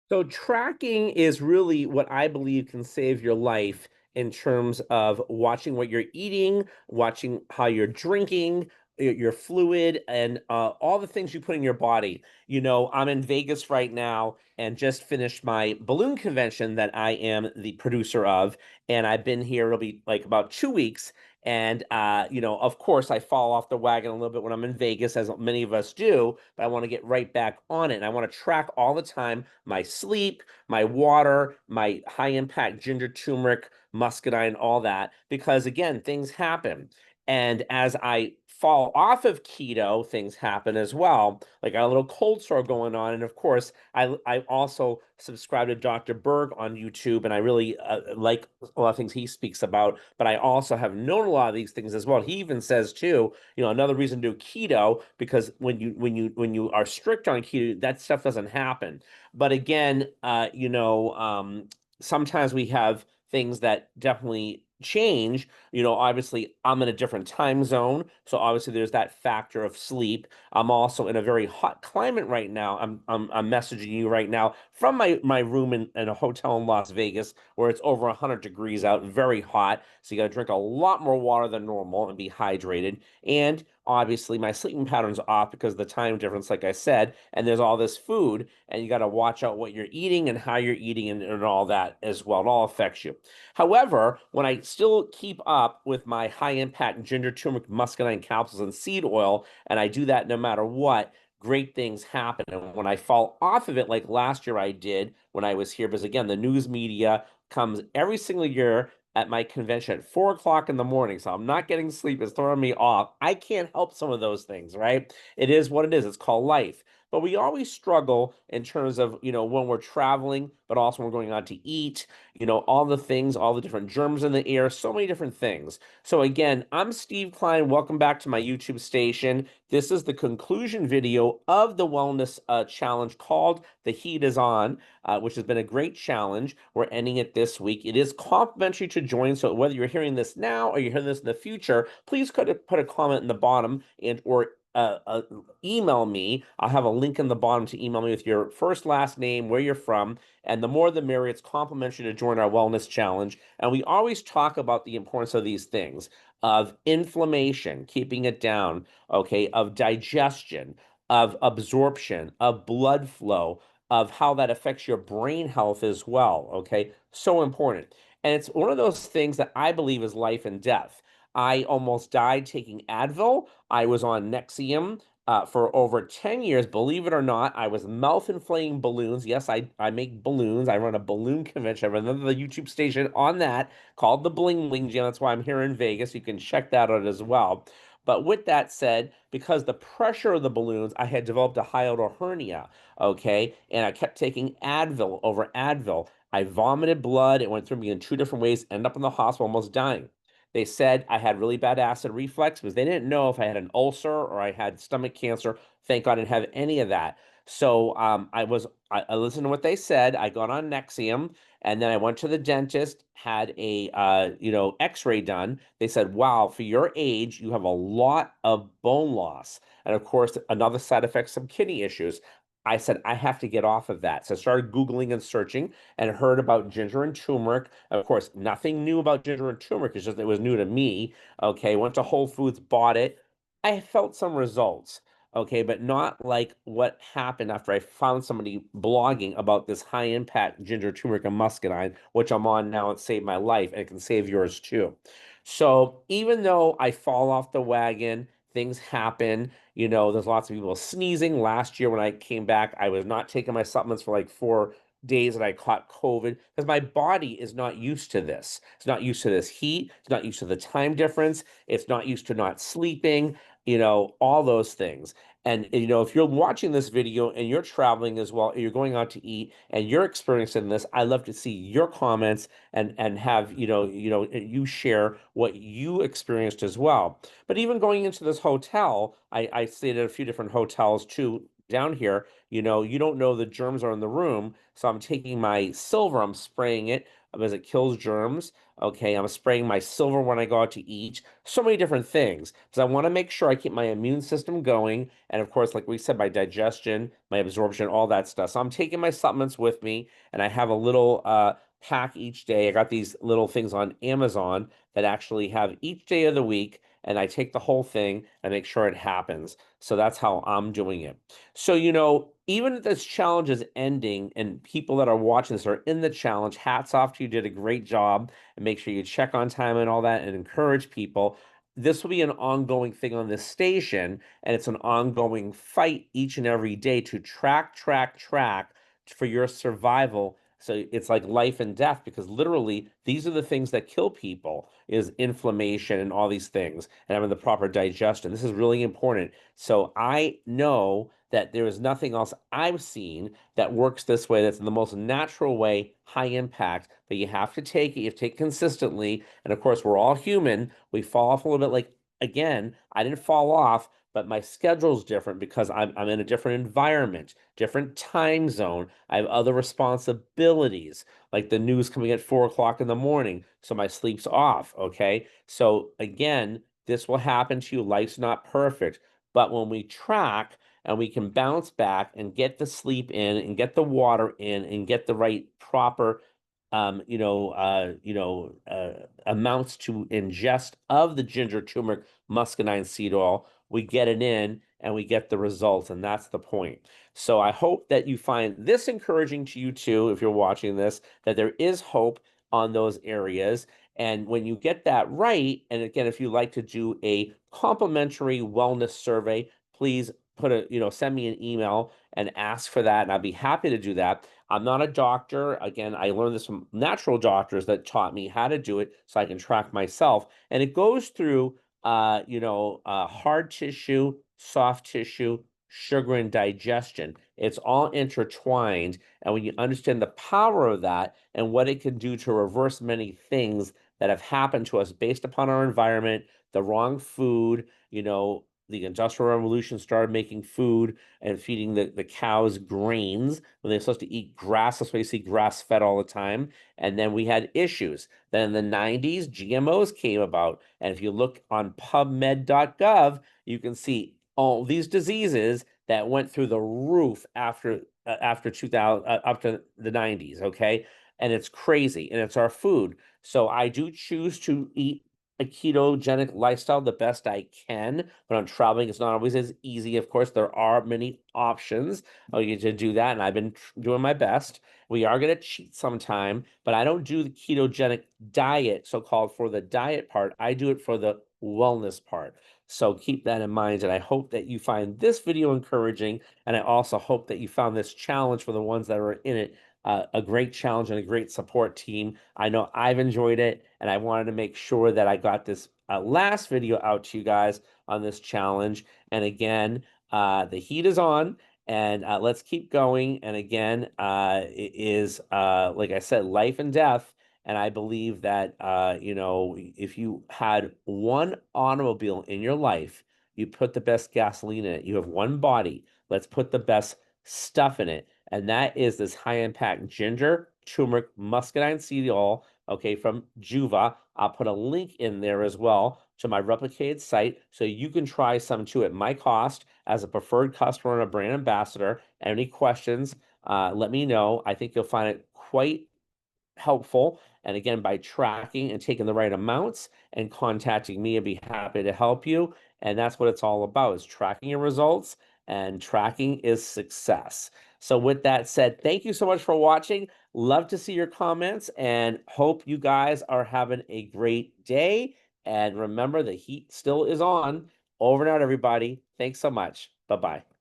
So tracking is really what I believe can save your life in terms of watching what you're eating, watching how you're drinking, your fluid, and all the things you put in your body. I'm in Vegas right now and just finished my balloon convention that I am the producer of, and I've been here. It'll be like about 2 weeks. And of course, I fall off the wagon a little bit when I'm in Vegas, as many of us do, but I want to get right back on it. And I want to track all the time my sleep, my water, my high impact ginger, turmeric, muscadine, all that, because again, things happen. And as I fall off of keto, things happen as well. Like I got a little cold sore going on. And of course, I also subscribe to Dr. Berg on YouTube, and I really like a lot of things he speaks about. But I also have known a lot of these things as well. He even says too, another reason to do keto, because when you are strict on keto, that stuff doesn't happen. But again, sometimes we have things that definitely change. Obviously, I'm in a different time zone, so obviously there's that factor of sleep. I'm also in a very hot climate right now. I'm messaging you right now from my room in a hotel in Las Vegas where it's over 100 degrees out, very hot. So you got to drink a lot more water than normal and be hydrated. And obviously, my sleeping pattern's off because of the time difference, like I said, and there's all this food, and you got to watch out what you're eating and how you're eating and all that as well. It all affects you. However, when I still keep up with my high impact ginger, turmeric, muscadine capsules, and seed oil, and I do that no matter what, great things happen. And when I fall off of it, like last year I did when I was here, because again, the news media comes every single year at my convention at 4 o'clock in the morning. So I'm not getting sleep. It's throwing me off. I can't help some of those things, right? It is what it is. It's called life. But we always struggle in terms of, when we're traveling, but also when we're going out to eat, all the things, all the different germs in the air, so many different things. So again, I'm Steve Klein. Welcome back to my YouTube station. This is the conclusion video of the wellness challenge called The Heat Is On, which has been a great challenge. We're ending it this week. It is complimentary to join, so whether you're hearing this now or you're hearing this in the future, please put a comment in the bottom and or email me. I'll have a link in the bottom to email me with your first, last name, where you're from, and the more the merrier. It's complimentary to join our wellness challenge. And we always talk about the importance of these things of inflammation, keeping it down, okay, of digestion, of absorption, of blood flow, of how that affects your brain health as well, okay? So important. And it's one of those things that I believe is life and death. I almost died taking Advil. I was on Nexium for over 10 years. Believe it or not, I was mouth inflating balloons. Yes, I make balloons. I run a balloon convention. I run another YouTube station on that called the Bling Bling Gym. That's why I'm here in Vegas. You can check that out as well. But with that said, because the pressure of the balloons, I had developed a hiatal hernia, okay? And I kept taking Advil over Advil. I vomited blood. It went through me in two different ways, ended up in the hospital almost dying. They said I had really bad acid reflux because they didn't know if I had an ulcer or I had stomach cancer. Thank God I didn't have any of that. So I listened to what they said. I got on Nexium, and then I went to the dentist, had a X-ray done. They said, "Wow, for your age, you have a lot of bone loss." And of course, another side effect, some kidney issues. I said, I have to get off of that. So I started Googling and searching and heard about ginger and turmeric. Of course, nothing new about ginger and turmeric. It's just it was new to me. Okay, went to Whole Foods, bought it. I felt some results. Okay, but not like what happened after I found somebody blogging about this high impact ginger, turmeric, and muscadine, which I'm on now. It saved my life and it can save yours too. So even though I fall off the wagon, things happen. There's lots of people sneezing. Last year when I came back, I was not taking my supplements for like 4 days that I caught COVID because my body is not used to this. It's not used to this heat. It's not used to the time difference. It's not used to not sleeping, all those things. And, if you're watching this video and you're traveling as well, you're going out to eat and you're experiencing this, I love to see your comments and have, you share what you experienced as well. But even going into this hotel, I stayed at a few different hotels too down here. You don't know the germs are in the room. So I'm taking my silver, I'm spraying it because it kills germs. Okay, I'm spraying my silver when I go out to eat. So many different things because I want to make sure I keep my immune system going. And of course, like we said, my digestion, my absorption, all that stuff. So I'm taking my supplements with me, and I have a little pack each day. I got these little things on Amazon that actually have each day of the week, and I take the whole thing and make sure it happens. So that's how I'm doing it. So, even if this challenge is ending and people that are watching this are in the challenge, hats off to you, did a great job. And make sure you check on time and all that and encourage people. This will be an ongoing thing on this station, and it's an ongoing fight each and every day to track for your survival. So it's like life and death, because literally these are the things that kill people, is inflammation and all these things, and having the proper digestion. This is really important. So I know that there is nothing else I've seen that works this way, that's in the most natural way, high impact, but you have to take it, you have to take it consistently. And of course, we're all human. We fall off a little bit. Like, again, I didn't fall off, but my schedule's different because I'm in a different environment, different time zone. I have other responsibilities, like the news coming at 4 o'clock in the morning. So my sleep's off. Okay. So again, this will happen to you. Life's not perfect. But when we track and we can bounce back and get the sleep in and get the water in and get the right proper amounts to ingest of the ginger, turmeric, muscadine seed oil, we get it in and we get the results, and that's the point. So I hope that you find this encouraging to you too, if you're watching this, that there is hope on those areas. And when you get that right, and again, if you like to do a complimentary wellness survey, please send me an email and ask for that, and I'd be happy to do that. I'm not a doctor. Again, I learned this from natural doctors that taught me how to do it so I can track myself. And it goes through, hard tissue, soft tissue, sugar, and digestion. It's all intertwined. And when you understand the power of that and what it can do to reverse many things that have happened to us based upon our environment, the wrong food, the Industrial Revolution started making food and feeding the cows grains when they're supposed to eat grass. That's why you see grass fed all the time. And then we had issues. Then in the 90s, GMOs came about. And if you look on PubMed.gov, you can see all these diseases that went through the roof after 2000, up to the 90s. Okay. And it's crazy. And it's our food. So I do choose to eat a ketogenic lifestyle the best I can. When I'm traveling, it's not always as easy. Of course, there are many options to do that, and I've been doing my best. We are going to cheat sometime, but I don't do the ketogenic diet, so-called, for the diet part. I do it for the wellness part. So keep that in mind, and I hope that you find this video encouraging, and I also hope that you found this challenge, for the ones that are in it, a great challenge and a great support team. I know I've enjoyed it, and I wanted to make sure that I got this last video out to you guys on this challenge. And again, the heat is on, and let's keep going. And again, it is, like I said, life and death. And I believe that, if you had one automobile in your life, you put the best gasoline in it. You have one body. Let's put the best stuff in it. And that is this high impact ginger, turmeric, muscadine seed oil, okay, from Juva. I'll put a link in there as well to my replicated site so you can try some too at my cost as a preferred customer and a brand ambassador. Any questions, let me know. I think you'll find it quite helpful. And again, by tracking and taking the right amounts and contacting me, I'd be happy to help you. And that's what it's all about, is tracking your results, and tracking is success. So with that said, thank you so much for watching. Love to see your comments and hope you guys are having a great day. And remember, the heat still is on. Over and out, everybody. Thanks so much. Bye-bye.